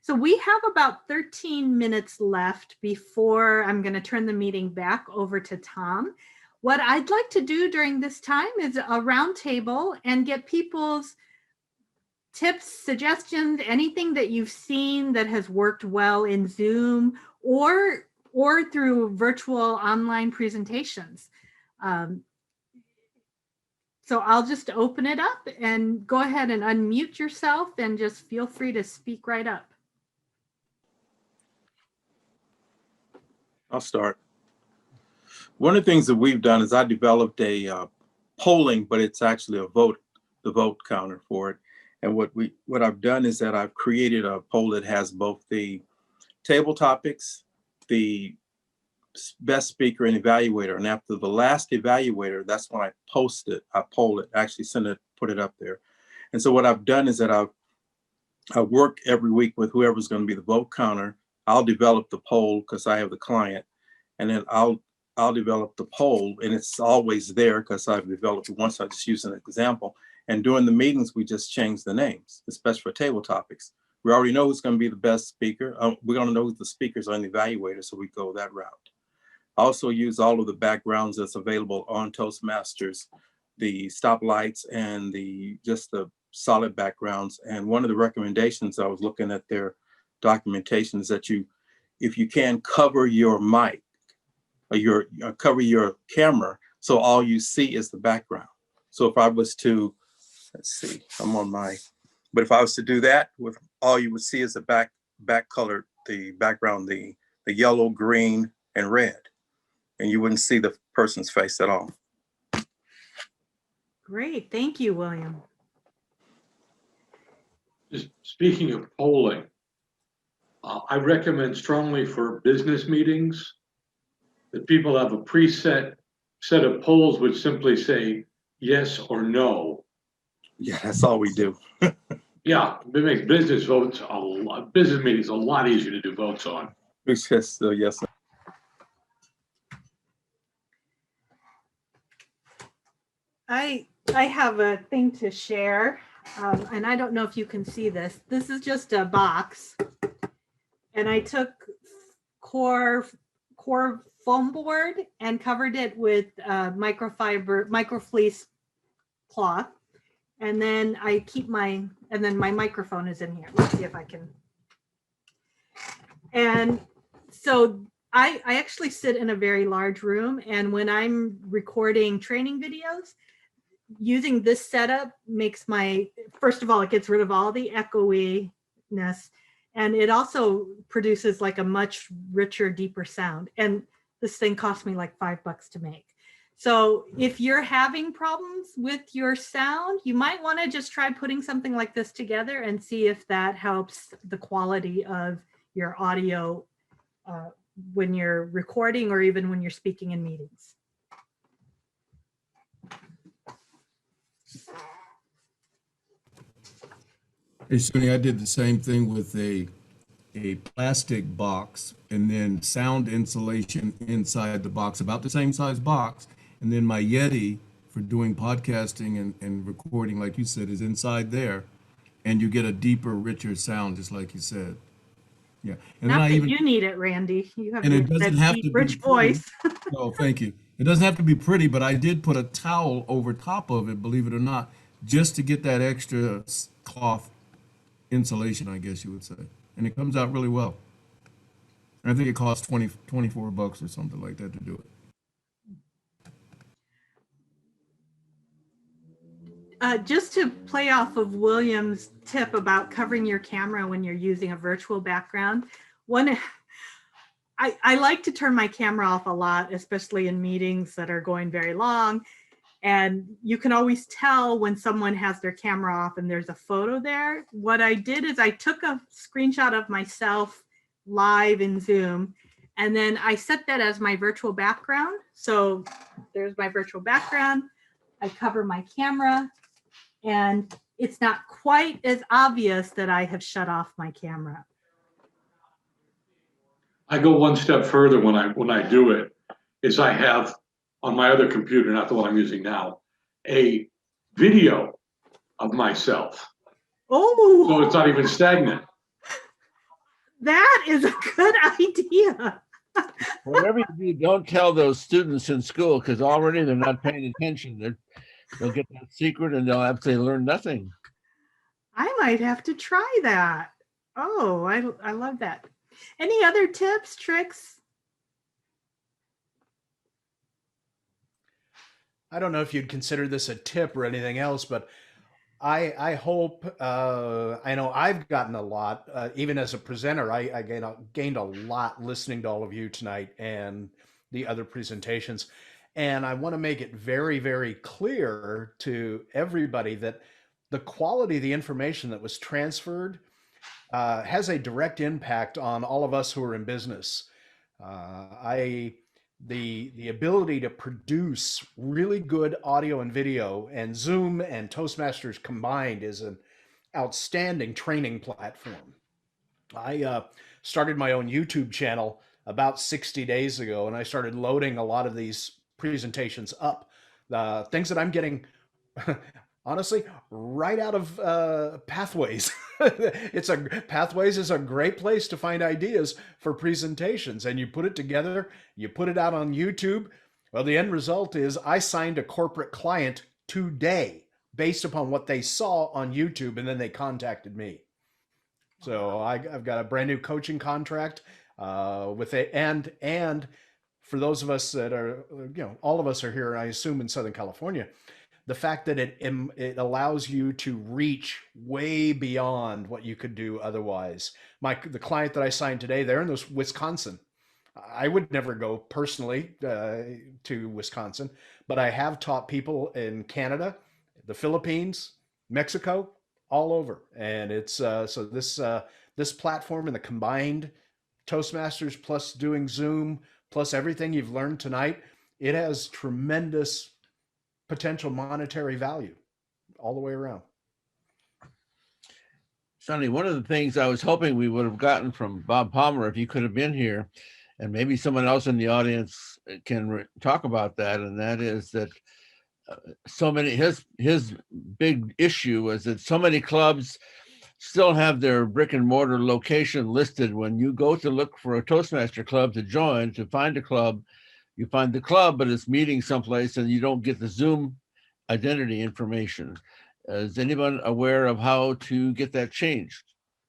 So we have about 13 minutes left before I'm going to turn the meeting back over to Tom. What I'd like to do during this time is a round table and get people's tips, suggestions, anything that you've seen that has worked well in Zoom or through virtual online presentations. So I'll just open it up and go ahead and unmute yourself and just feel free to speak right up. I'll start. One of the things that we've done is I developed a polling, but it's actually the vote counter for it. And what I've done is that I've created a poll that has both the table topics, the best speaker and evaluator. And after the last evaluator, that's when I post it, I poll it, actually put it up there. And so what I've done is that I work every week with whoever's going to be the vote counter. I'll develop the poll because I have the client, and then I'll develop the poll, and it's always there because I've developed it once. I just use an example. And during the meetings, we just change the names, especially for table topics. We already know who's going to be the best speaker. We're going to know who the speakers are and the evaluator, so we go that route. I also use all of the backgrounds that's available on Toastmasters, the stoplights and just the solid backgrounds. And one of the recommendations, I was looking at their documentation, is that if you can, cover your mic or cover your camera so all you see is the background. So if I was to, let's see, but if I was to do that, with all you would see is the back colored, the background, the yellow, green, and red, and you wouldn't see the person's face at all. Great, thank you, William. Just speaking of polling, I recommend strongly for business meetings that people have a preset set of polls which simply say yes or no. Yeah, that's all we do. Yeah, it makes business meetings a lot easier to do votes on. It's just yes. I have a thing to share, and I don't know if you can see this. This is just a box, and I took core foam board and covered it with microfleece cloth, and then I keep my microphone is in here. Let's see if I can. And so I actually sit in a very large room, and when I'm recording training videos, using this setup makes first of all, it gets rid of all the echoiness, and it also produces like a much richer, deeper sound. And this thing cost me like $5 to make. So if you're having problems with your sound, you might want to just try putting something like this together and see if that helps the quality of your audio when you're recording or even when you're speaking in meetings. Hey, Suni, I did the same thing with a plastic box and then sound insulation inside the box, about the same size box. And then my Yeti for doing podcasting and recording, like you said, is inside there. And you get a deeper, richer sound, just like you said. Yeah. And Not then that you need it, Randy. You have and it doesn't that have deep, to be rich pretty. voice. Oh, thank you. It doesn't have to be pretty, but I did put a towel over top of it, believe it or not, just to get that extra cloth insulation, I guess you would say. And it comes out really well. I think it costs $24 or something like that to do it. Just to play off of William's tip about covering your camera when you're using a virtual background, I like to turn my camera off a lot, especially in meetings that are going very long. And you can always tell when someone has their camera off and there's a photo there. What I did is I took a screenshot of myself live in Zoom, and then I set that as my virtual background. So there's my virtual background. I cover my camera, and it's not quite as obvious that I have shut off my camera. I go one step further when I do it, is I have on my other computer, not the one I'm using now, a video of myself. Oh, So it's not even stagnant. That is a good idea. Whatever you do, don't tell those students in school because already they're not paying attention. They'll get that secret and they'll absolutely learn nothing. I might have to try that. Oh, I love that. Any other tips, tricks? I don't know if you'd consider this a tip or anything else, but I hope, I know I've gotten a lot, even as a presenter, I gained a lot listening to all of you tonight and the other presentations. And I want to make it very, very clear to everybody that the quality of the information that was transferred has a direct impact on all of us who are in business. The ability to produce really good audio and video, and Zoom and Toastmasters combined is an outstanding training platform. I started my own YouTube channel about 60 days ago, and I started loading a lot of these presentations up. Things that I'm getting, honestly, right out of Pathways. Pathways is a great place to find ideas for presentations, and you put it together, you put it out on YouTube. Well, the end result is I signed a corporate client today based upon what they saw on YouTube, and then they contacted me. So I've got a brand new coaching contract with it, and for those of us that are, all of us are here, I assume, in Southern California. The fact that it allows you to reach way beyond what you could do otherwise. The client that I signed today, they're in Wisconsin. I would never go personally to Wisconsin, but I have taught people in Canada, the Philippines, Mexico, all over. And it's so this platform and the combined Toastmasters plus doing Zoom plus everything you've learned tonight, it has tremendous potential monetary value all the way around. Sonny, one of the things I was hoping we would have gotten from Bob Palmer, if he could have been here, and maybe someone else in the audience can talk about that, and that is that so many, his big issue was that so many clubs still have their brick and mortar location listed. When you go to look for a Toastmaster club to join, to find a club, you find the club, but it's meeting someplace and you don't get the Zoom identity information. Is anyone aware of how to get that changed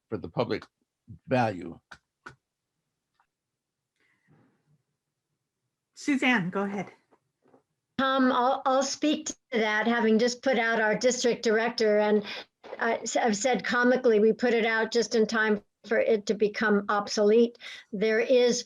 for the public value? Suzanne, go ahead. I'll speak to that, having just put out our district director, and I've said comically, we put it out just in time for it to become obsolete. There is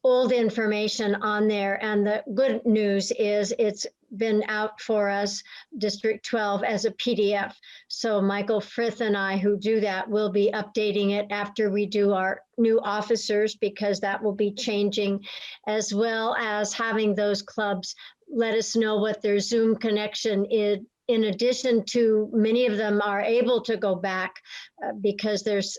old information on there, and the good news is it's been out for us, District 12, as a PDF. So Michael Frith and I, who do that, will be updating it after we do our new officers, because that will be changing, as well as having those clubs let us know what their Zoom connection is. In addition to, many of them are able to go back because there's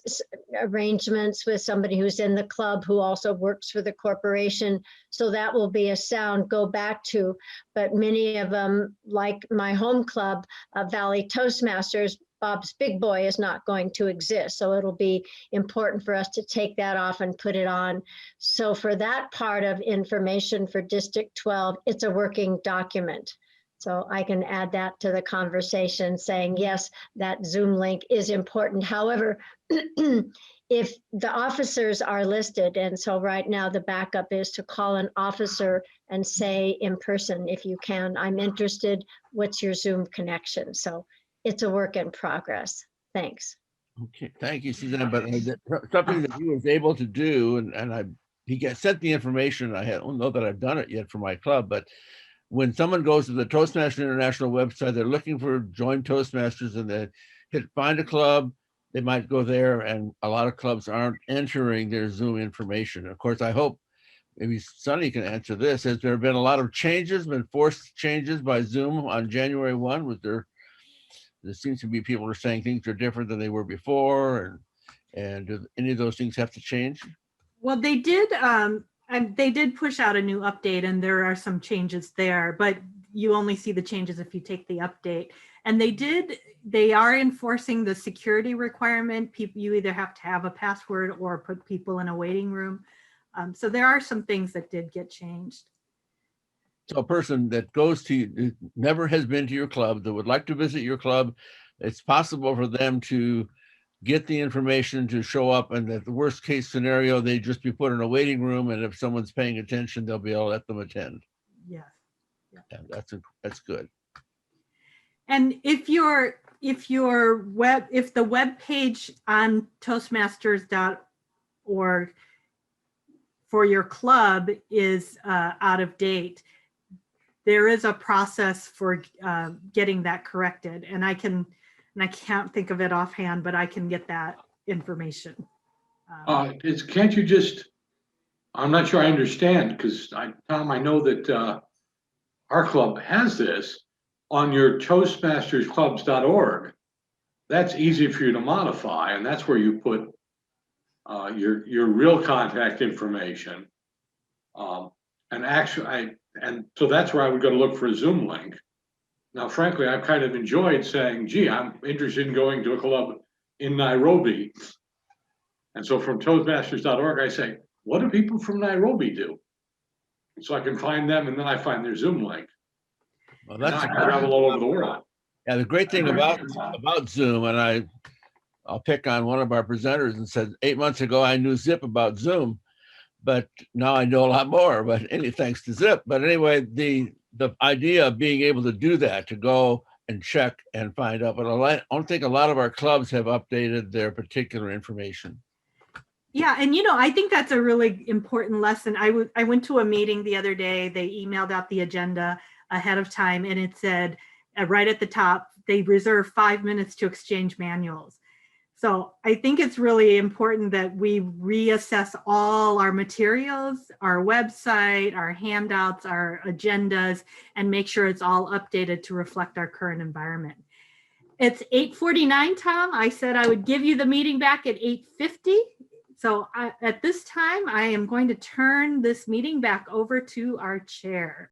arrangements with somebody who's in the club who also works for the corporation. So that will be a sound go back to. But many of them, like my home club, Valley Toastmasters, Bob's Big Boy is not going to exist. So it'll be important for us to take that off and put it on. So for that part of information for District 12, it's a working document. So I can add that to the conversation, saying, yes, that Zoom link is important. However, if the officers are listed, and so right now the backup is to call an officer and say in person, if you can, I'm interested, what's your Zoom connection? So it's a work in progress. Thanks. Okay, thank you, Suzanne. But something that he was able to do, and he sent the information. I don't know that I've done it yet for my club, but when someone goes to the Toastmasters International website, they're looking for join Toastmasters, and they hit find a club, they might go there, and a lot of clubs aren't entering their Zoom information. Of course, I hope maybe Sonny can answer this. Has there been a lot of changes, been forced changes by Zoom on January 1? Was there seems to be people are saying things are different than they were before, and do any of those things have to change? Well, they did push out a new update, and there are some changes there, but you only see the changes if you take the update. And they are enforcing the security requirement. People, you either have to have a password or put people in a waiting room. So there are some things that did get changed. So a person that never has been to your club, that would like to visit your club, it's possible for them to get the information to show up, and that the worst case scenario, they just be put in a waiting room, and if someone's paying attention, they'll be able to let them attend. Yes. Yeah, that's good. And if the web page on Toastmasters.org for your club is out of date, there is a process for getting that corrected. And I can't think of it offhand, but I can get that information. Can't you just, I'm not sure I understand, because Tom, I know that our club has this on your toastmastersclubs.org. That's easy for you to modify, and that's where you put your real contact information. And so that's where I would go to look for a Zoom link. Now, frankly, I've kind of enjoyed saying, gee, I'm interested in going to a club in Nairobi. And so from toastmasters.org, I say, what do people from Nairobi do? So I can find them, and then I find their Zoom link. Well, Now I travel all over the world. Yeah, the great thing about Zoom, and I'll pick on one of our presenters and said 8 months ago I knew zip about Zoom, but now I know a lot more. But thanks to Zip. But anyway, the idea of being able to do that, to go and check and find out. But I don't think a lot of our clubs have updated their particular information. Yeah, and I think that's a really important lesson. I went to a meeting the other day. They emailed out the agenda ahead of time, and it said right at the top, they reserve 5 minutes to exchange manuals. So I think it's really important that we reassess all our materials, our website, our handouts, our agendas, and make sure it's all updated to reflect our current environment. It's 8:49, Tom. I said I would give you the meeting back at 8:50. So at this time, I am going to turn this meeting back over to our chair.